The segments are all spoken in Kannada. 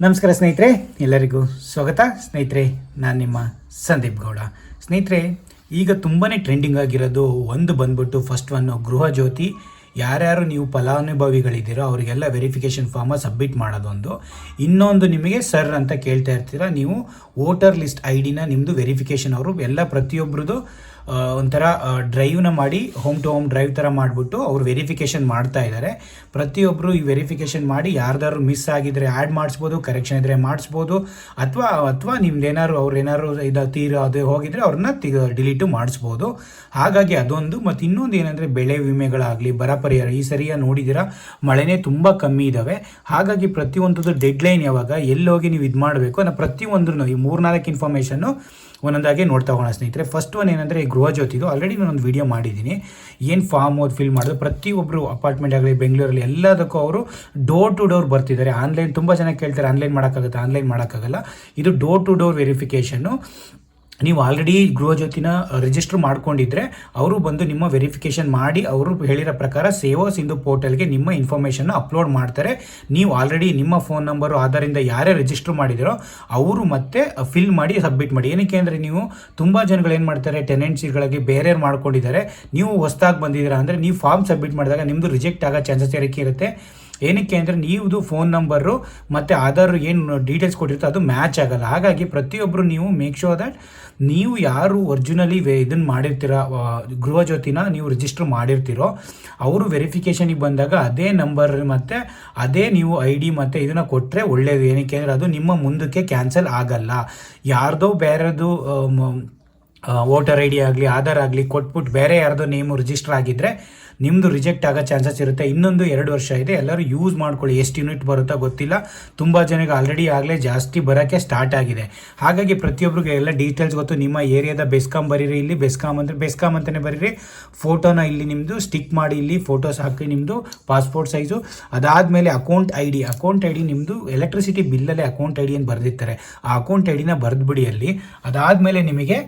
ನಮಸ್ಕಾರ ಸ್ನೇಹಿತರೆ, ಎಲ್ಲರಿಗೂ ಸ್ವಾಗತ. ಸ್ನೇಹಿತರೆ, ನಾನು ನಿಮ್ಮ ಸಂದೀಪ್ ಗೌಡ. ಸ್ನೇಹಿತರೆ, ಈಗ ತುಂಬಾ ಟ್ರೆಂಡಿಂಗ್ ಆಗಿರೋದು ಒಂದು ಬಂದ್ಬಿಟ್ಟು ಫಸ್ಟ್ ಗೃಹ ಜ್ಯೋತಿ. ಯಾರ್ಯಾರು ನೀವು ಫಲಾನುಭವಿಗಳಿದ್ದೀರೋ ಅವರಿಗೆಲ್ಲ ವೆರಿಫಿಕೇಷನ್ ಫಾರ್ಮ ಸಬ್ಮಿಟ್ ಮಾಡೋದೊಂದು. ಇನ್ನೊಂದು ನಿಮಗೆ ಸರ್ ಅಂತ ಕೇಳ್ತಾ ಇರ್ತೀರ, ನೀವು ವೋಟರ್ ಲಿಸ್ಟ್ ಐ ಡಿನ ನಿಮ್ಮದು ವೆರಿಫಿಕೇಷನ್ ಅವರು ಎಲ್ಲ ಪ್ರತಿಯೊಬ್ಬರದು ಒಂಥರ ಡ್ರೈವ್ನ ಮಾಡಿ ಹೋಮ್ ಟು ಹೋಮ್ ಡ್ರೈವ್ ಥರ ಮಾಡಿಬಿಟ್ಟು ಅವರು ವೆರಿಫಿಕೇಷನ್ ಮಾಡ್ತಾ ಇದ್ದಾರೆ. ಪ್ರತಿಯೊಬ್ಬರು ಈ ವೆರಿಫಿಕೇಷನ್ ಮಾಡಿ ಯಾರ್ದಾದ್ರು ಮಿಸ್ ಆಗಿದ್ರೆ ಆ್ಯಡ್ ಮಾಡಿಸ್ಬೋದು, ಕರೆಕ್ಷನ್ ಇದ್ದರೆ ಮಾಡಿಸ್ಬೋದು, ಅಥವಾ ನಿಮ್ದೇನಾದ್ರು ಅವ್ರೇನಾದ್ರು ತೀರೋ ಅದು ಹೋಗಿದ್ರೆ ಅವ್ರನ್ನ ಡಿಲೀಟು ಮಾಡಿಸ್ಬೋದು. ಹಾಗಾಗಿ ಅದೊಂದು. ಮತ್ತು ಇನ್ನೊಂದು ಏನಂದರೆ ಬೆಳೆ ವಿಮೆಗಳಾಗಲಿ, ಬರ ಪರಿಹಾರ ಈ ಸರಿಯಾಗಿ ನೋಡಿದ್ದೀರಾ ಮಳೆನೇ ತುಂಬ ಕಮ್ಮಿ ಇದ್ದಾವೆ. ಹಾಗಾಗಿ ಪ್ರತಿಯೊಂದು ಡೆಡ್ಲೈನ್ ಯಾವಾಗ ಎಲ್ಲೋಗಿ ನೀವು ಇದು ಮಾಡಬೇಕು ಅನ್ನೋ ಪ್ರತಿಯೊಂದ್ರೂ ಈ 3-4 ಇನ್ಫಾರ್ಮೇಷನ್ನು ಒಂದೊಂದಾಗಿ ನೋಡ್ತಾ ಹೋಗೋಣ ಸ್ನೇಹಿತರೆ. ಫಸ್ಟ್ ಏನೆಂದರೆ ಈ ಗೃಹ ಜ್ಯೋತಿದು ಆಲ್ರೆಡಿ ನಾನೊಂದು ವಿಡಿಯೋ ಮಾಡಿದ್ದೀನಿ. ಏನು ಫಾರ್ಮ್ ಫಿಲ್ ಮಾಡೋದು, ಪ್ರತಿಯೊಬ್ಬರು ಅಪಾರ್ಟ್ಮೆಂಟ್ ಆಗಲಿ ಬೆಂಗಳೂರಲ್ಲಿ ಎಲ್ಲದಕ್ಕೂ ಅವರು ಡೋರ್ ಟು ಡೋರ್ ಬರ್ತಿದ್ದಾರೆ. ಆನ್ಲೈನ್ ತುಂಬ ಜನ ಕೇಳ್ತಾರೆ, ಆನ್ಲೈನ್ ಮಾಡೋಕ್ಕಾಗಲ್ಲ. ಇದು ಡೋರ್ ಟು ಡೋರ್ ವೆರಿಫಿಕೇಷನ್ನು. ನೀವು ಆಲ್ರೆಡಿ ಗೃಹ ಜ್ಯೋತಿನ ರಿಜಿಸ್ಟರ್ ಮಾಡ್ಕೊಂಡಿದ್ರೆ ಅವರು ಬಂದು ನಿಮ್ಮ ವೆರಿಫಿಕೇಷನ್ ಮಾಡಿ ಅವರು ಹೇಳಿರೋ ಪ್ರಕಾರ ಸೇವಾ ಸಿಂಧು ಪೋರ್ಟಲ್ಗೆ ನಿಮ್ಮ ಇನ್ಫಾರ್ಮೇಷನ್ನ ಅಪ್ಲೋಡ್ ಮಾಡ್ತಾರೆ. ನೀವು ಆಲ್ರೆಡಿ ನಿಮ್ಮ ಫೋನ್ ನಂಬರು ಆಧಾರಿಂದ ಯಾರೇ ರಿಜಿಸ್ಟರ್ ಮಾಡಿದಿರೋ ಅವರು ಮತ್ತೆ ಫಿಲ್ ಮಾಡಿ ಸಬ್ಮಿಟ್ ಮಾಡಿ. ಏನಕ್ಕೆ ಅಂದರೆ ನೀವು ತುಂಬ ಜನಗಳು ಏನು ಮಾಡ್ತಾರೆ, ಟೆನೆಂಟ್ಸಿಗಳಿಗೆ ಬೇರೆ ಮಾಡ್ಕೊಂಡಿದ್ದಾರೆ. ನೀವು ಹೊಸ್ದಾಗಿ ಬಂದಿದ್ದೀರಾ ಅಂದರೆ ನೀವು ಫಾರ್ಮ್ ಸಬ್ಮಿಟ್ ಮಾಡಿದಾಗ ನಿಮ್ಮದು ರಿಜೆಕ್ಟ್ ಆಗೋ ಚಾನ್ಸಸ್ ಇರುತ್ತೆ. ಏನಕ್ಕೆ ಅಂದರೆ ನೀವುದು ಫೋನ್ ನಂಬರು ಮತ್ತು ಆಧಾರ್ ಏನು ಡೀಟೇಲ್ಸ್ ಕೊಟ್ಟಿರ್ತೀರೋ ಅದು ಮ್ಯಾಚ್ ಆಗಲ್ಲ. ಹಾಗಾಗಿ ಪ್ರತಿಯೊಬ್ಬರು ನೀವು ಮೇಕ್ ಶೋರ್ ದಟ್ ನೀವು ಯಾರು ಒರಿಜಿನಲಿ ಇದನ್ನು ಮಾಡಿರ್ತೀರ, ಗೃಹ ಜ್ಯೋತಿನ ನೀವು ರಿಜಿಸ್ಟರ್ ಮಾಡಿರ್ತೀರೋ ಅವರು ವೆರಿಫಿಕೇಷನಿಗೆ ಬಂದಾಗ ಅದೇ ನಂಬರ್ ಮತ್ತು ಅದೇ ನೀವು ಐ ಡಿ ಮತ್ತು ಇದನ್ನು ಕೊಟ್ಟರೆ ಒಳ್ಳೆಯದು. ಏನಕ್ಕೆ ಅಂದರೆ ಅದು ನಿಮ್ಮ ಮುಂದಕ್ಕೆ ಕ್ಯಾನ್ಸಲ್ ಆಗಲ್ಲ. ಯಾರ್ದೋ ಬೇರೆದು ವೋಟರ್ ಐ ಡಿ ಆಗಲಿ ಆಧಾರ್ ಆಗಲಿ ಕೊಟ್ಬಿಟ್ಟು ಬೇರೆ ಯಾರ್ದೋ ನೇಮು ರಿಜಿಸ್ಟರ್ ಆಗಿದ್ದರೆ ನಿಮ್ಮದು ರಿಜೆಕ್ಟ್ ಆಗೋ ಚಾನ್ಸಸ್ ಇರುತ್ತೆ. ಇನ್ನೊಂದು 2 ವರ್ಷ ಇದೆ, ಎಲ್ಲರೂ ಯೂಸ್ ಮಾಡ್ಕೊಳ್ಳಿ. ಎಷ್ಟು ಯೂನಿಟ್ ಬರುತ್ತೋ ಗೊತ್ತಿಲ್ಲ, ತುಂಬ ಜನಕ್ಕೆ ಆಲ್ರೆಡಿ ಆಗಲೇ ಜಾಸ್ತಿ ಬರೋಕ್ಕೆ ಸ್ಟಾರ್ಟ್ ಆಗಿದೆ. ಹಾಗಾಗಿ ಪ್ರತಿಯೊಬ್ಬರಿಗೆ ಎಲ್ಲ ಡೀಟೇಲ್ಸ್ ಗೊತ್ತು. ನಿಮ್ಮ ಏರಿಯಾದ ಬೆಸ್ಕಾಮ್ ಬರೀರಿ, ಇಲ್ಲಿ ಬೆಸ್ಕಾಮ್ ಅಂತಲೇ ಬರೀರಿ. ಫೋಟೋನ ಇಲ್ಲಿ ನಿಮ್ಮದು ಸ್ಟಿಕ್ ಮಾಡಿ, ಇಲ್ಲಿ ಫೋಟೋಸ್ ಹಾಕಿ ನಿಮ್ಮದು ಪಾಸ್ಪೋರ್ಟ್ ಸೈಜು. ಅದಾದಮೇಲೆ ಅಕೌಂಟ್ ಐ ಡಿ ನಿಮ್ಮದು ಎಲೆಕ್ಟ್ರಿಸಿಟಿ ಬಿಲ್ಲಲ್ಲೇ ಅಕೌಂಟ್ ಐ ಡಿ ಏನು ಬರೆದಿರ್ತಾರೆ, ಆ ಅಕೌಂಟ್ ಐ ಡಿನ ಬರೆದ್ಬಿಡಿ ಅಲ್ಲಿ. ಅದಾದಮೇಲೆ ನಿಮಗೆ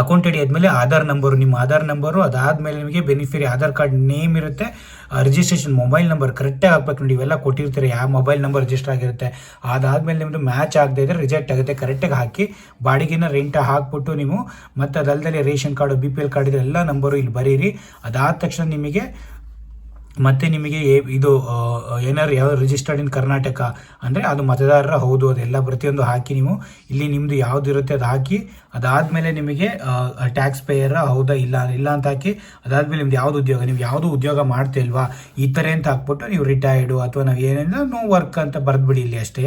ಅಕೌಂಟ್ ಐ ಡಿ ಆದಮೇಲೆ ಆಧಾರ್ ನಂಬರು, ನಿಮ್ಮ ಆಧಾರ್ ನಂಬರು, ಅದಾದಮೇಲೆ ನಿಮಗೆ ಬೆನಿಫಿಷರಿ ಆಧಾರ್ ಕಾರ್ಡ್ ನೇಮ್ ಇರುತ್ತೆ, ರಿಜಿಸ್ಟ್ರೇಷನ್ ಮೊಬೈಲ್ ನಂಬರ್ ಕರೆಕ್ಟಾಗಿ ಹಾಕ್ಬೇಕು ನೋಡಿ. ಇವೆಲ್ಲ ಕೊಟ್ಟಿರ್ತೀರಿ, ಯಾವ ಮೊಬೈಲ್ ನಂಬರ್ ರಿಜಿಸ್ಟರ್ ಆಗಿರುತ್ತೆ. ಅದಾದಮೇಲೆ ನಿಮ್ಮದು ಮ್ಯಾಚ್ ಆಗದೆ ಇದ್ದರೆ ರಿಜೆಕ್ಟ್ ಆಗುತ್ತೆ. ಕರೆಕ್ಟಾಗಿ ಹಾಕಿ ಬಾಡಿಗೆನ ರೆಂಟ್ ಹಾಕ್ಬಿಟ್ಟು ನೀವು ಮತ್ತು ಅದಲ್ಲದೆ ರೇಷನ್ ಕಾರ್ಡು BPL ಕಾರ್ಡ್ ಇದೆ ಎಲ್ಲ ನಂಬರು ಇಲ್ಲಿ ಬರೀರಿ. ಅದಾದ ತಕ್ಷಣ ನಿಮಗೆ ಮತ್ತು ನಿಮಗೆ ಇದು ಏನಾದ್ರು ಯಾವ ರಿಜಿಸ್ಟರ್ಡ್ ಇನ್ ಕರ್ನಾಟಕ ಅಂದರೆ ಅದು ಮತದಾರರ ಹೌದು ಅದೆಲ್ಲ ಪ್ರತಿಯೊಂದು ಹಾಕಿ ನೀವು ಇಲ್ಲಿ ನಿಮ್ಮದು ಯಾವುದು ಇರುತ್ತೆ ಅದು ಹಾಕಿ. ಅದಾದಮೇಲೆ ನಿಮಗೆ ಟ್ಯಾಕ್ಸ್ ಪೇಯರ ಹೌದಾ ಇಲ್ಲ ಅಂತ ಹಾಕಿ. ಅದಾದಮೇಲೆ ನಿಮ್ದು ಯಾವುದು ಉದ್ಯೋಗ, ನೀವು ಯಾವುದು ಉದ್ಯೋಗ ಮಾಡ್ತಿಲ್ವಾ ಈ ಥರ ಅಂತ ಹಾಕ್ಬಿಟ್ಟು ನೀವು ರಿಟೈರ್ಡು ಅಥವಾ ನಾವು ಏನೇನು ನೋ ವರ್ಕ್ ಅಂತ ಬರೆದ್ಬಿಡಿ ಇಲ್ಲಿ ಅಷ್ಟೇ.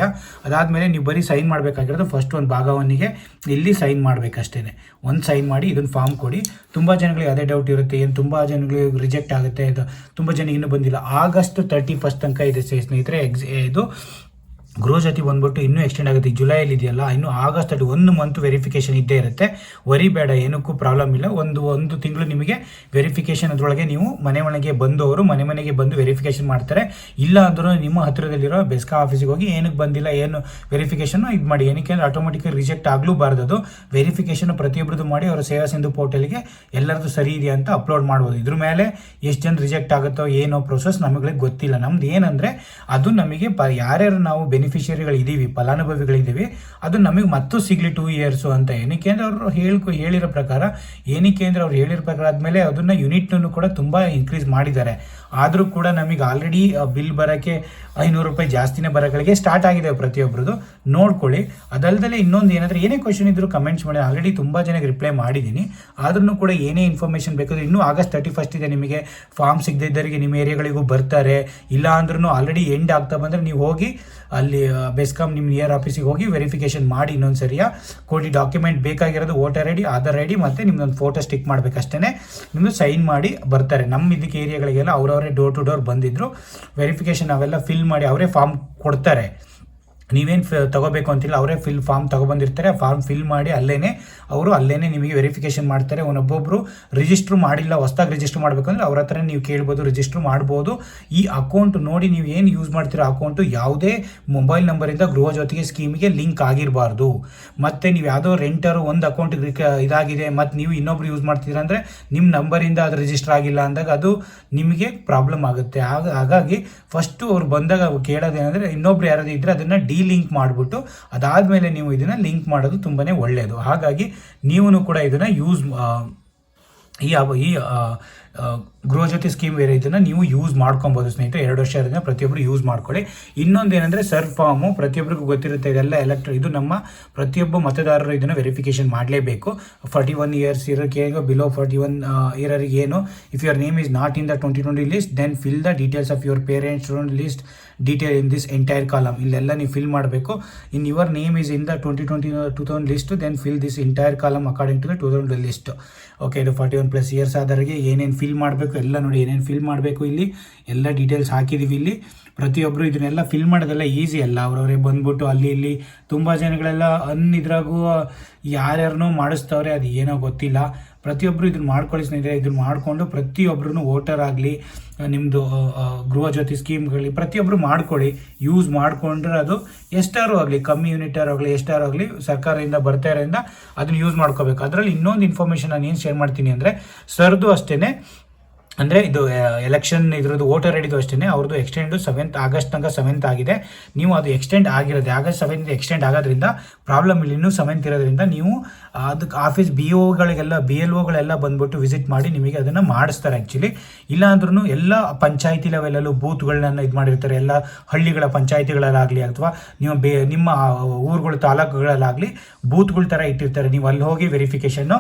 ಅದಾದಮೇಲೆ ನೀವು ಬರೀ ಸೈನ್ ಮಾಡಬೇಕಾಗಿರೋದು ಫಸ್ಟ್ ಒಂದು ಭಾಗವನ್ನಿಗೆ ಇಲ್ಲಿ ಸೈನ್ ಮಾಡಬೇಕಷ್ಟೇ. ಒಂದು ಸೈನ್ ಮಾಡಿ ಇದನ್ನು ಫಾರ್ಮ್ ಕೊಡಿ. ತುಂಬ ಜನಗಳಿಗೆ ಅದೇ ಡೌಟ್ ಇರುತ್ತೆ, ಏನು ತುಂಬ ಜನಗಳಿಗೆ ರಿಜೆಕ್ಟ್ ಆಗುತ್ತೆ, ಇದು ತುಂಬ ಜನಕ್ಕೆ ಇನ್ನೂ ಬಂದಿಲ್ಲ. ಆಗಸ್ಟ್ 31 ತನಕ ಇದೆ ಸ್ನೇಹಿತರೆ. ಇದು ಗೃಹ ಜ್ಯೋತಿ ಬಂದ್ಬಿಟ್ಟು ಇನ್ನೂ ಎಕ್ಸ್ಟೆಂಡ್ ಆಗುತ್ತೆ. ಜುಲೈಯಲ್ಲಿ ಇದೆಯಲ್ಲ, ಇನ್ನು ಆಗಸ್ಟ್ 1 ಮಂತ್ ವೆರಿಫಿಕೇಷನ್ ಇದ್ದೇ ಇರುತ್ತೆ. ವರಿಬೇಡ, ಏನಕ್ಕೂ ಪ್ರಾಬ್ಲಮ್ ಇಲ್ಲ. ಒಂದು ತಿಂಗಳು ನಿಮಗೆ ವೆರಿಫಿಕೇಷನ್ ಅದರೊಳಗೆ ನೀವು ಮನೆಗೆ ಬಂದವರು ಮನೆಗೆ ಬಂದು ವೆರಿಫಿಕೇಷನ್ ಮಾಡ್ತಾರೆ. ಇಲ್ಲ ಅಂದ್ರೂ ನಿಮ್ಮ ಹತ್ತಿರದಲ್ಲಿರೋ ಬೆಸ್ಕಾ ಆಫೀಸಿಗೆ ಹೋಗಿ ಏನಕ್ಕೆ ಬಂದಿಲ್ಲ ಏನು ವೆರಿಫಿಕೇಷನ್ ಇದು ಮಾಡಿ. ಏನಕ್ಕೆ ಅಂದರೆ ಆಟೋಮೆಟಿಕಾಗಿ ರಿಜೆಕ್ಟ್ ಆಗಲೂಬಾರ್ದು. ಅದು ವೆರಿಫಿಕೇಷನ್ ಪ್ರತಿಯೊಬ್ಬರದ್ದು ಮಾಡಿ ಅವರ ಸೇವಾ ಸಿಂಧು ಪೋರ್ಟಲ್ಗೆ ಎಲ್ಲರದ್ದು ಸರಿ ಇದೆಯಾ ಅಂತ ಅಪ್ಲೋಡ್ ಮಾಡ್ಬೋದು. ಇದ್ರ ಮೇಲೆ ಎಷ್ಟು ಜನ ರಿಜೆಕ್ಟ್ ಆಗುತ್ತೋ ಏನೋ ಪ್ರೊಸೆಸ್ ನಮಗೆ ಗೊತ್ತಿಲ್ಲ. ನಮ್ದು ಏನಂದರೆ ಅದು ನಮಗೆ ಯಾರ್ಯಾರು ನಾವು ಬೆನಿಫಿಷರಿಗಳಿದ್ದೀವಿ, ಫಲಾನುಭವಿಗಳಿದ್ದೀವಿ, ಅದು ನಮಗೆ ಮತ್ತು ಸಿಗಲಿ 2 ಇಯರ್ಸು ಅಂತ. ಏನಕ್ಕೆ ಅಂದರೆ ಅವರು ಹೇಳಿರೋ ಪ್ರಕಾರ ಆದಮೇಲೆ ಅದನ್ನು ಯೂನಿಟ್ನೂ ಕೂಡ ತುಂಬ ಇನ್ಕ್ರೀಸ್ ಮಾಡಿದ್ದಾರೆ. ಆದರೂ ಕೂಡ ನಮಗೆ ಆಲ್ರೆಡಿ ಬಿಲ್ ಬರೋಕ್ಕೆ 500 ರೂಪಾಯಿ ಜಾಸ್ತಿನೇ ಬರೋಗಳಿಗೆ ಸ್ಟಾರ್ಟ್ ಆಗಿದೆ ಪ್ರತಿಯೊಬ್ಬರದು. ನೋಡ್ಕೊಳ್ಳಿ. ಅದಲ್ಲದೆ ಇನ್ನೊಂದು ಏನಾದರೂ ಏನೇ ಕ್ವಶನ್ ಇದ್ದರೂ ಕಮೆಂಟ್ಸ್ ಮಾಡಿ. ಆಲ್ರೆಡಿ ತುಂಬ ಜನಕ್ಕೆ ರಿಪ್ಲೈ ಮಾಡಿದ್ದೀನಿ. ಆದ್ರೂ ಕೂಡ ಏನೇ ಇನ್ಫಾರ್ಮೇಷನ್ ಬೇಕಾದರೂ ಇನ್ನೂ ಆಗಸ್ಟ್ 31 ಇದೆ. ನಿಮಗೆ ಫಾರ್ಮ್ ಸಿಗದಿದ್ದವರಿಗೆ ನಿಮ್ಮ ಏರಿಯಾಗಳಿಗೂ ಬರ್ತಾರೆ. ಇಲ್ಲ ಅಂದ್ರೂ ಆಲ್ರೆಡಿ ಎಂಡ್ ಆಗ್ತಾ ಬಂದರೆ ನೀವು ಹೋಗಿ ಅಲ್ಲಿ ಬೆಸ್ಕಾಮ್ ನಿಮ್ಮ ನಿಯರ್ ಆಫೀಸಿಗೆ ಹೋಗಿ ವೆರಿಫಿಕೇಷನ್ ಮಾಡಿ ಇನ್ನೊಂದು ಸರಿಯಾ ಕೊಡಿ. ಡಾಕ್ಯುಮೆಂಟ್ ಬೇಕಾಗಿರೋದು voter I D, Aadhaar I D ಮತ್ತು ನಿಮ್ಮದೊಂದು ಫೋಟೋ ಸ್ಟಿಕ್ ಮಾಡಬೇಕಷ್ಟೇ. ನಿಮ್ಮದು ಸೈನ್ ಮಾಡಿ ಬರ್ತಾರೆ. ನಮ್ಮ ಇದಕ್ಕೆ ಏರಿಯಾಗಳಿಗೆಲ್ಲ ಅವರವರೇ ಡೋರ್ ಟು ಡೋರ್ ಬಂದಿದ್ರು. ವೆರಿಫಿಕೇಷನ್ ಅವೆಲ್ಲ ಫಿಲ್ ಮಾಡಿ ಅವರೇ ಫಾರ್ಮ್ ಕೊಡ್ತಾರೆ. ನೀವೇನು ತಗೋಬೇಕು ಅಂತಿಲ್ಲ, ಅವರೇ ಫಾರ್ಮ್ ತೊಗೊಬಂದಿರ್ತಾರೆ. ಆ ಫಾರ್ಮ್ ಫಿಲ್ ಮಾಡಿ ಅಲ್ಲೇನೆ ನಿಮಗೆ ವೆರಿಫಿಕೇಷನ್ ಮಾಡ್ತಾರೆ. ಒಬ್ಬೊಬ್ಬರು ರಿಜಿಸ್ಟ್ರ್ ಮಾಡಿಲ್ಲ, ಹೊಸದಾಗಿ ರಿಜಿಸ್ಟರ್ ಮಾಡಬೇಕಂದ್ರೆ ಅವ್ರ ಹತ್ರ ನೀವು ಕೇಳ್ಬೋದು, ರಿಜಿಸ್ಟರ್ ಮಾಡ್ಬೋದು. ಈ ಅಕೌಂಟ್ ನೋಡಿ, ನೀವು ಏನು ಯೂಸ್ ಮಾಡ್ತೀರೋ ಅಕೌಂಟು ಯಾವುದೇ ಮೊಬೈಲ್ ನಂಬರಿಂದ ಗೃಹ ಜ್ಯೋತಿಗೆ ಸ್ಕೀಮಿಗೆ ಲಿಂಕ್ ಆಗಿರಬಾರ್ದು. ಮತ್ತು ನೀವು ಯಾವುದೋ ರೆಂಟರು ಒಂದು ಅಕೌಂಟ್ ಇದಾಗಿದೆ ಮತ್ತು ನೀವು ಇನ್ನೊಬ್ರು ಯೂಸ್ ಮಾಡ್ತೀರಾ ಅಂದರೆ ನಿಮ್ಮ ನಂಬರಿಂದ ಅದು ರಿಜಿಸ್ಟರ್ ಆಗಿಲ್ಲ ಅಂದಾಗ ಅದು ನಿಮಗೆ ಪ್ರಾಬ್ಲಮ್ ಆಗುತ್ತೆ. ಹಾಗಾಗಿ ಫಸ್ಟು ಅವ್ರು ಬಂದಾಗ ಕೇಳೋದೇನೆಂದರೆ ಇನ್ನೊಬ್ರು ಯಾರಾದರೂ ಇದ್ದರೆ ಅದನ್ನು ಲಿಂಕ್ ಮಾಡಿಬಿಟ್ಟು ಅದಾದಮೇಲೆ ನೀವು ಇದನ್ನು ಲಿಂಕ್ ಮಾಡೋದು ತುಂಬಾ ಒಳ್ಳೆಯದು. ಹಾಗಾಗಿ ನೀವು ಕೂಡ ಇದನ್ನು ಯೂಸ್ ಈ ಗೃಹಜ್ಯೋತಿ ಸ್ಕೀಮ್ ಬೇರೆ ಇದನ್ನು ನೀವು ಯೂಸ್ ಮಾಡ್ಕೊಬೋದು ಸ್ನೇಹಿತರೆ. 2 ವರ್ಷ ಇರೋದನ್ನ ಪ್ರತಿಯೊಬ್ಬರು ಯೂಸ್ ಮಾಡ್ಕೊಳ್ಳಿ. ಇನ್ನೊಂದು ಏನಂದರೆ ಸರ್ವ್ ಫಾರ್ಮು ಪ್ರತಿಯೊಬ್ಬರಿಗೂ ಗೊತ್ತಿರುತ್ತೆ, ಇದೆಲ್ಲ ಇದು ನಮ್ಮ ಪ್ರತಿಯೊಬ್ಬ ಮತದಾರರು ಇದನ್ನು ವೆರಿಫಿಕೇಶನ್ ಮಾಡಲೇಬೇಕು. 41 ಇಯರ್ಸ್ ಇರೋಕ್ಕೆ ಬಿಲೋ 41 ಇಯರಿಗೆ ಏನು, if your name is not in the 2020 list then fill the details of your parents list detail in this entire column. ಇಲ್ಲೆಲ್ಲ ನೀವು ಫಿಲ್ ಮಾಡಬೇಕು. In your name is in the 2020 list then fill this entire column according to the 2020 list. Okay, ಇದು 41+ ಇಯರ್ಸ್ ಆದವರಿಗೆ ಏನೇನು ಫಿಲ್ ಮಾಡಬೇಕು ಎಲ್ಲ ನೋಡಿ, ಏನೇನು ಫಿಲ್ ಮಾಡಬೇಕು ಇಲ್ಲಿ ಎಲ್ಲ ಡೀಟೇಲ್ಸ್ ಹಾಕಿದ್ದೀವಿ. ಇಲ್ಲಿ ಪ್ರತಿಯೊಬ್ಬರು ಇದನ್ನೆಲ್ಲ ಫಿಲ್ ಮಾಡೋದೆಲ್ಲ ಈಸಿ ಅಲ್ಲ. ಅವರವರೇ ಬಂದ್ಬಿಟ್ಟು ಅಲ್ಲಿ ಇಲ್ಲಿ ತುಂಬ ಜನಗಳೆಲ್ಲ ಇದ್ರಾಗೂ ಯಾರ್ಯಾರನ್ನೂ ಮಾಡಿಸ್ತವ್ರೆ, ಅದು ಏನೋ ಗೊತ್ತಿಲ್ಲ. ಪ್ರತಿಯೊಬ್ಬರು ಇದನ್ನು ಮಾಡ್ಕೊಳ್ಳಿ ಸ್ನೇಹಿತರೆ. ಇದನ್ನು ಮಾಡಿಕೊಂಡು ಪ್ರತಿಯೊಬ್ಬರೂ ವೋಟರ್ ಆಗಲಿ, ನಿಮ್ಮದು ಗೃಹಜ್ಯೋತಿ ಸ್ಕೀಮ್ಗಳಲ್ಲಿ ಪ್ರತಿಯೊಬ್ಬರು ಮಾಡ್ಕೊಳ್ಳಿ. ಯೂಸ್ ಮಾಡಿಕೊಂಡ್ರೆ ಅದು ಎಷ್ಟಾರು ಆಗಲಿ, ಕಮ್ಮಿ ಯೂನಿಟಾರು ಆಗಲಿ, ಎಷ್ಟಾರು ಆಗಲಿ ಸರ್ಕಾರದಿಂದ ಬರ್ತಾ ಇರೋದ್ರಿಂದ ಅದನ್ನು ಯೂಸ್ ಮಾಡ್ಕೋಬೇಕು. ಅದರಲ್ಲಿ ಇನ್ನೊಂದು ಇನ್ಫಾರ್ಮೇಷನ್ ನಾನು ಏನು ಶೇರ್ ಮಾಡ್ತೀನಿ ಅಂದರೆ, ಸರ್ದು ಅಷ್ಟೇ ಅಂದರೆ ಇದು ಎಲೆಕ್ಷನ್ ಇದ್ರದ್ದು ವೋಟರ್ ಐಡಿದು ಅಷ್ಟೇ, ಅವ್ರದ್ದು ಎಕ್ಸ್ಟೆಂಡು 7th ಆಗಸ್ಟ್ ತನಕ 7th ಆಗಿದೆ. ನೀವು ಅದು ಎಕ್ಸ್ಟೆಂಡ್ ಆಗಿರೋದು ಆಗಸ್ಟ್ 7th ಎಕ್ಸ್ಟೆಂಡ್ ಆಗೋದ್ರಿಂದ ಪ್ರಾಬ್ಲಮ್ ಇಲ್ಲ. ಇನ್ನೂ 7th ಇರೋದ್ರಿಂದ ನೀವು ಅದಕ್ಕೆ ಆಫೀಸ್ BLOಗಳೆಲ್ಲ ಬಂದ್ಬಿಟ್ಟು ವಿಸಿಟ್ ಮಾಡಿ ನಿಮಗೆ ಅದನ್ನು ಮಾಡಿಸ್ತಾರೆ ಆ್ಯಕ್ಚುಲಿ. ಇಲ್ಲಾಂದ್ರೂ ಎಲ್ಲ ಪಂಚಾಯತಿ ಲೆವೆಲಲ್ಲೂ ಬೂತ್ಗಳನ್ನ ಇದು ಮಾಡಿರ್ತಾರೆ, ಎಲ್ಲ ಹಳ್ಳಿಗಳ ಪಂಚಾಯತಿಗಳಲ್ಲಾಗಲಿ ಅಥವಾ ನಿಮ್ಮ ಊರುಗಳ ತಾಲೂಕುಗಳಲ್ಲಾಗಲಿ ಬೂತ್ಗಳ ಥರ ಇಟ್ಟಿರ್ತಾರೆ. ನೀವು ಅಲ್ಲಿ ಹೋಗಿ ವೆರಿಫಿಕೇಷನ್ನು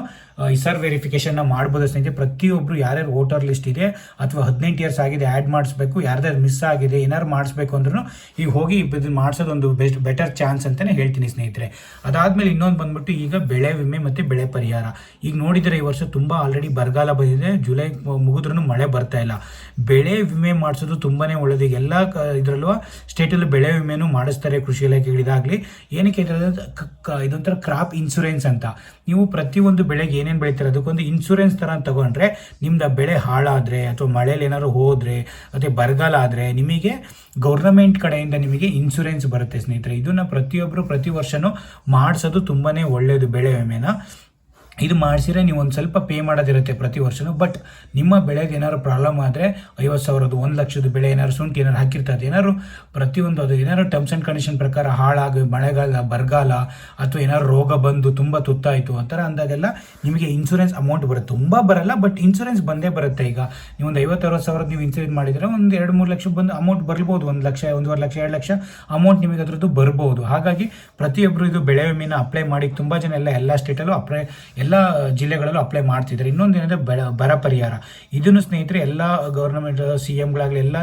ವೆರಿಫಿಕೇಷನ್ನ ಮಾಡ್ಬೋದು ಸ್ನೇಹಿತರೆ. ಪ್ರತಿಯೊಬ್ಬರು ಯಾರ್ಯಾರು ವೋಟರ್ ಲಿಸ್ಟ್ ಇದೆ ಅಥವಾ 18 ಇಯರ್ಸ್ ಆಗಿದೆ ಆ್ಯಡ್ ಮಾಡಿಸ್ಬೇಕು, ಯಾರ್ದಾರು ಮಿಸ್ ಆಗಿದೆ ಏನಾರು ಮಾಡಿಸ್ಬೇಕು ಅಂದ್ರೂ ಈಗ ಹೋಗಿ ಇದನ್ನು ಮಾಡಿಸೋದು ಒಂದು ಬೆಟರ್ ಚಾನ್ಸ್ ಅಂತಲೇ ಹೇಳ್ತೀನಿ ಸ್ನೇಹಿತರೆ. ಅದಾದಮೇಲೆ ಇನ್ನೊಂದು ಬಂದ್ಬಿಟ್ಟು ಈಗ ಬೆಳೆ ವಿಮೆ ಮತ್ತು ಬೆಳೆ ಪರಿಹಾರ. ಈಗ ನೋಡಿದರೆ ಈ ವರ್ಷ ತುಂಬ ಆಲ್ರೆಡಿ ಬರಗಾಲ ಬಂದಿದೆ, ಜುಲೈ ಮುಗಿದ್ರೂ ಮಳೆ ಬರ್ತಾ ಇಲ್ಲ. ಬೆಳೆ ವಿಮೆ ಮಾಡಿಸೋದು ತುಂಬಾ ಒಳ್ಳೆಯದು. ಈಗ ಎಲ್ಲ ಇದರಲ್ಲೂ ಸ್ಟೇಟಲ್ಲೂ ಬೆಳೆ ವಿಮೆನೂ ಮಾಡಿಸ್ತಾರೆ ಕೃಷಿ ಇಲಾಖೆಗಳಿದಾಗಲಿ. ಏನಕ್ಕೆ ಇದೊಂಥರ ಕ್ರಾಪ್ ಇನ್ಶೂರೆನ್ಸ್ ಅಂತ. ನೀವು ಪ್ರತಿಯೊಂದು ಬೆಳೆಗೆ ಏನೇನು ಬೆಳೀತಾರೆ ಅದಕ್ಕೊಂದು ಇನ್ಶೂರೆನ್ಸ್ ಥರ ತಗೊಂಡ್ರೆ ನಿಮ್ದು ಬೆಳೆ ಹಾಳಾದರೆ ಅಥವಾ ಮಳೇಲಿ ಏನಾದ್ರು ಹೋದರೆ ಅಥವಾ ಬರಗಾಲ ಆದರೆ ನಿಮಗೆ ಗೌರ್ನಮೆಂಟ್ ಕಡೆಯಿಂದ ನಿಮಗೆ ಇನ್ಶೂರೆನ್ಸ್ ಬರುತ್ತೆ ಸ್ನೇಹಿತರೆ. ಇದನ್ನು ಪ್ರತಿಯೊಬ್ಬರು ಪ್ರತಿ ವರ್ಷವೂ ಮಾಡಿಸೋದು ತುಂಬಾ ಒಳ್ಳೆಯದು ಬೆಳೆ ವಿಮೆನ. ಇದು ಮಾಡಿಸಿದ್ರೆ ನೀವು ಒಂದು ಸ್ವಲ್ಪ ಪೇ ಮಾಡೋದಿರುತ್ತೆ ಪ್ರತಿ ವರ್ಷವೂ. ಬಟ್ ನಿಮ್ಮ ಬೆಳೆಗೆ ಏನಾದ್ರು ಪ್ರಾಬ್ಲಮ್ ಆದರೆ 50,000 1 ಲಕ್ಷದ ಬೆಳೆ ಏನಾದ್ರು ಶುಂಠಿ ಏನಾದ್ರು ಹಾಕಿರ್ತದೆ, ಏನಾದ್ರು ಪ್ರತಿಯೊಂದು ಅದು ಏನಾದ್ರು ಟರ್ಮ್ಸ್ ಆ್ಯಂಡ್ ಕಂಡೀಷನ್ ಪ್ರಕಾರ ಹಾಳಾಗಿ ಮಳೆಗಾಲ ಬರಗಾಲ ಅಥವಾ ಏನಾದ್ರು ರೋಗ ಬಂದು ತುಂಬ ತುತ್ತಾಯಿತು ಆ ಥರ ಅಂದಾಗೆಲ್ಲ ನಿಮಗೆ ಇನ್ಶೂರೆನ್ಸ್ ಅಮೌಂಟ್ ಬರುತ್ತೆ. ತುಂಬ ಬರಲ್ಲ, ಬಟ್ ಇನ್ಶೂರೆನ್ಸ್ ಬಂದೇ ಬರುತ್ತೆ. ಈಗ ನೀವು ಒಂದು 50-60,000 ನೀವು ಇನ್ಶೂರೆನ್ಸ್ ಮಾಡಿದರೆ ಒಂದು 2-3 ಲಕ್ಷ ಬಂದು ಅಮೌಂಟ್ ಬರ್ಬೋದು. 1 ಲಕ್ಷ 1.5 ಲಕ್ಷ 2 ಲಕ್ಷ ಅಮೌಂಟ್ ನಿಮಗೆ ಅದರದ್ದು ಬರ್ಬೋದು. ಹಾಗಾಗಿ ಪ್ರತಿಯೊಬ್ಬರು ಇದು ಬೆಳೆ ವಿಮೆನ ಅಪ್ಲೈ ಮಾಡಿ ತುಂಬ ಜನ ಎಲ್ಲ ಸ್ಟೇಟಲ್ಲೂ ಎಲ್ಲ ಜಿಲ್ಲೆಗಳಲ್ಲೂ ಅಪ್ಲೈ ಮಾಡ್ತಿದ್ದಾರೆ. ಇನ್ನೊಂದು ಏನಂದರೆ ಬರ ಪರಿಹಾರ. ಇದನ್ನು ಸ್ನೇಹಿತರೆ ಎಲ್ಲ ಗೌರ್ಮೆಂಟ್ CMಗಳಾಗಲಿ ಎಲ್ಲ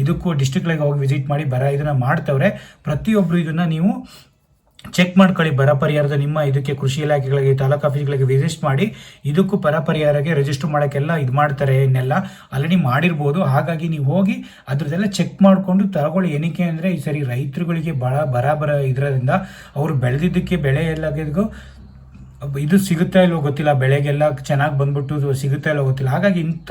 ಇದಕ್ಕೂ ಡಿಸ್ಟ್ರಿಕ್ಗಳಿಗೆ ಹೋಗಿ ವಿಸಿಟ್ ಮಾಡಿ ಇದನ್ನು ಮಾಡ್ತವ್ರೆ. ಪ್ರತಿಯೊಬ್ಬರು ಇದನ್ನು ನೀವು ಚೆಕ್ ಮಾಡ್ಕೊಳ್ಳಿ. ಬರ ಪರಿಹಾರದ ನಿಮ್ಮ ಇದಕ್ಕೆ ಕೃಷಿ ಇಲಾಖೆಗಳಿಗೆ ತಾಲೂಕು ಆಫೀಸ್ಗಳಿಗೆ ವಿಸಿಟ್ ಮಾಡಿ ಇದಕ್ಕೂ ಬರ ಪರಿಹಾರಕ್ಕೆ ರಿಜಿಸ್ಟರ್ ಮಾಡೋಕ್ಕೆಲ್ಲ ಇದು ಮಾಡ್ತಾರೆ. ಇನ್ನೆಲ್ಲ ಆಲ್ರೆಡಿ ಮಾಡಿರ್ಬೋದು. ಹಾಗಾಗಿ ನೀವು ಹೋಗಿ ಅದ್ರದ್ದೆಲ್ಲ ಚೆಕ್ ಮಾಡಿಕೊಂಡು ತಗೊಳ್ಳಿ. ಏನಕ್ಕೆ ಅಂದರೆ ಈ ಸರಿ ರೈತರುಗಳಿಗೆ ಬರ ಇದರಿಂದ ಅವರು ಬೆಳೆದಿದ್ದಕ್ಕೆ ಬೆಳೆ ಎಲ್ಲರಿಗೂ ಇದು ಸಿಗುತ್ತಾ ಇಲ್ಲವೋ ಗೊತ್ತಿಲ್ಲ, ಬೆಳೆಗೆಲ್ಲ ಚೆನ್ನಾಗಿ ಬಂದ್ಬಿಟ್ಟು ಸಿಗುತ್ತಾ ಇಲ್ಲವೋ ಗೊತ್ತಿಲ್ಲ. ಹಾಗಾಗಿ ಇಂಥ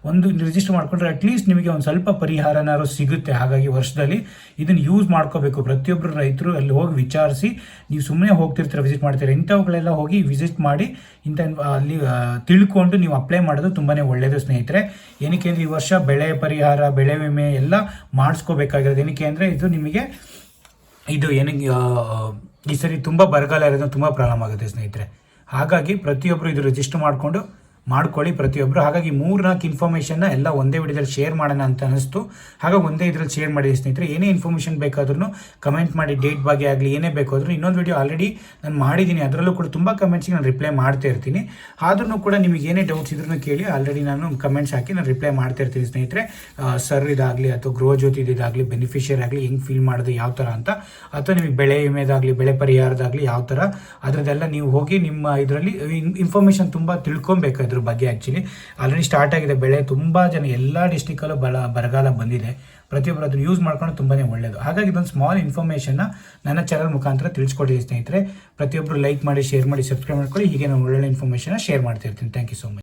ಒಂದು ರಿಜಿಸ್ಟರ್ ಮಾಡ್ಕೊಂಡ್ರೆ ಅಟ್ಲೀಸ್ಟ್ ನಿಮಗೆ ಒಂದು ಸ್ವಲ್ಪ ಪರಿಹಾರನಾರು ಸಿಗುತ್ತೆ. ಹಾಗಾಗಿ ವರ್ಷದಲ್ಲಿ ಇದನ್ನು ಯೂಸ್ ಮಾಡ್ಕೋಬೇಕು. ಪ್ರತಿಯೊಬ್ಬರು ರೈತರು ಅಲ್ಲಿ ಹೋಗಿ ವಿಚಾರಿಸಿ, ನೀವು ಸುಮ್ಮನೆ ಹೋಗ್ತಿರ್ತೀರ ವಿಸಿಟ್ ಮಾಡ್ತೀರ, ಇಂಥವುಗಳೆಲ್ಲ ಹೋಗಿ ವಿಸಿಟ್ ಮಾಡಿ ಅಲ್ಲಿ ತಿಳ್ಕೊಂಡು ನೀವು ಅಪ್ಲೈ ಮಾಡೋದು ತುಂಬಾ ಒಳ್ಳೆಯದು ಸ್ನೇಹಿತರೆ. ಏನಕ್ಕೆ ಅಂದರೆ ಈ ವರ್ಷ ಬೆಳೆ ಪರಿಹಾರ ಬೆಳೆ ವಿಮೆ ಎಲ್ಲ ಮಾಡಿಸ್ಕೋಬೇಕಾಗಿರೋದು. ಏನಕ್ಕೆ ಅಂದರೆ ಇದು ನಿಮಗೆ ಈ ಸರಿ ತುಂಬ ಬರಗಾಲ ಇರೋದು ತುಂಬ ಪ್ರಾಬ್ಲಮ್ ಆಗುತ್ತೆ ಸ್ನೇಹಿತರೆ. ಹಾಗಾಗಿ ಪ್ರತಿಯೊಬ್ಬರು ಇದು ರಿಜಿಸ್ಟರ್ ಮಾಡ್ಕೊಳ್ಳಿ ಪ್ರತಿಯೊಬ್ಬರು. ಹಾಗಾಗಿ 3-4 ಇನ್ಫಾರ್ಮೇಷನ್ನ ಎಲ್ಲ ಒಂದೇ ವಿಡಿಯೋದಲ್ಲಿ ಶೇರ್ ಮಾಡೋಣ ಅಂತ ಅನಿಸ್ತು. ಹಾಗಾಗಿ ಒಂದೇ ಇದರಲ್ಲಿ ಶೇರ್ ಮಾಡಿ ಸ್ನೇಹಿತರೆ. ಏನೇ ಇನ್ಫಾರ್ಮೇಷನ್ ಬೇಕಾದ್ರೂ ಕಮೆಂಟ್ ಮಾಡಿ, ಡೇಟ್ ಬಗ್ಗೆ ಆಗಲಿ ಏನೇ ಬೇಕಾದರೂ. ಇನ್ನೊಂದು ವಿಡಿಯೋ ಆಲ್ರೆಡಿ ನಾನು ಮಾಡಿದ್ದೀನಿ, ಅದರಲ್ಲೂ ಕೂಡ ತುಂಬ ಕಮೆಂಟ್ಸ್ಗೆ ನಾನು ರಿಪ್ಲೈ ಮಾಡ್ತಾ ಇರ್ತೀನಿ. ಆದ್ರೂ ಕೂಡ ನಿಮಗೆ ಏನೇ ಡೌಟ್ಸ್ ಇದ್ರೂ ಕೇಳಿ, ಆಲ್ರೆಡಿ ನಾನು ಕಮೆಂಟ್ಸ್ ಹಾಕಿ ನಾನು ರಿಪ್ಲೈ ಮಾಡ್ತಾ ಇರ್ತೀನಿ ಸ್ನೇಹಿತರೆ. ಸರ್ ಇದಾಗಲಿ ಅಥವಾ ಗೃಹಜ್ಯೋತಿ ಇದಾಗಲಿ ಬೆನಿಫಿಷಿಯರಿ ಆಗಲಿ ಹೆಂಗೆ ಫೀಲ್ ಮಾಡೋದು ಯಾವ ಥರ ಅಂತ, ಅಥವಾ ನಿಮಗೆ ಬೆಳೆ ವಿಮೆದಾಗಲಿ ಬೆಳೆ ಪರಿಹಾರದಾಗಲಿ ಯಾವ ಥರ ಅದರದ್ದೆಲ್ಲ ನೀವು ಹೋಗಿ ನಿಮ್ಮ ಇದರಲ್ಲಿ ಇನ್ಫಾರ್ಮೇಷನ್ ತುಂಬ ತಿಳ್ಕೊಬೇಕು ಬಗ್ಗೆ. ಆ್ಯಕ್ಚುಲಿ ಆಲ್ರೆಡಿ ಸ್ಟಾರ್ಟ್ ಆಗಿದೆ ಬೆಳೆ. ತುಂಬ ಜನ ಎಲ್ಲ ಡಿಸ್ಟಿಕಲ್ಲೂ ಬರಗಾಲ ಬಂದಿದೆ. ಪ್ರತಿಯೊಬ್ಬರು ಅದನ್ನು ಯೂಸ್ ಮಾಡ್ಕೊಂಡು ತುಂಬಾ ಒಳ್ಳೆಯದು. ಹಾಗಾಗಿ ಇದೊಂದು ಸ್ಮಾಲ್ ಇನ್ಫಾರ್ಮೇಷನ್ನ ನನ್ನ ಚಾನಲ್ ಮುಖಾಂತರ ತಿಳಿಸ್ಕೊಟ್ಟಿದ್ದೀನಿ ಸ್ನೇಹಿತರೆ. ಪ್ರತಿಯೊಬ್ಬರು ಲೈಕ್ ಮಾಡಿ, ಶೇರ್ ಮಾಡಿ, ಸಬ್ಸ್ಕ್ರೈಬ್ ಮಾಡ್ಕೊಳ್ಳಿ. ಹೀಗೆ ನಾನು ಒಳ್ಳೆ ಇನ್ಫಾರ್ಮೇಷನ್ನ ಶೇರ್ ಮಾಡ್ತಿರ್ತೀನಿ. Thank you so much.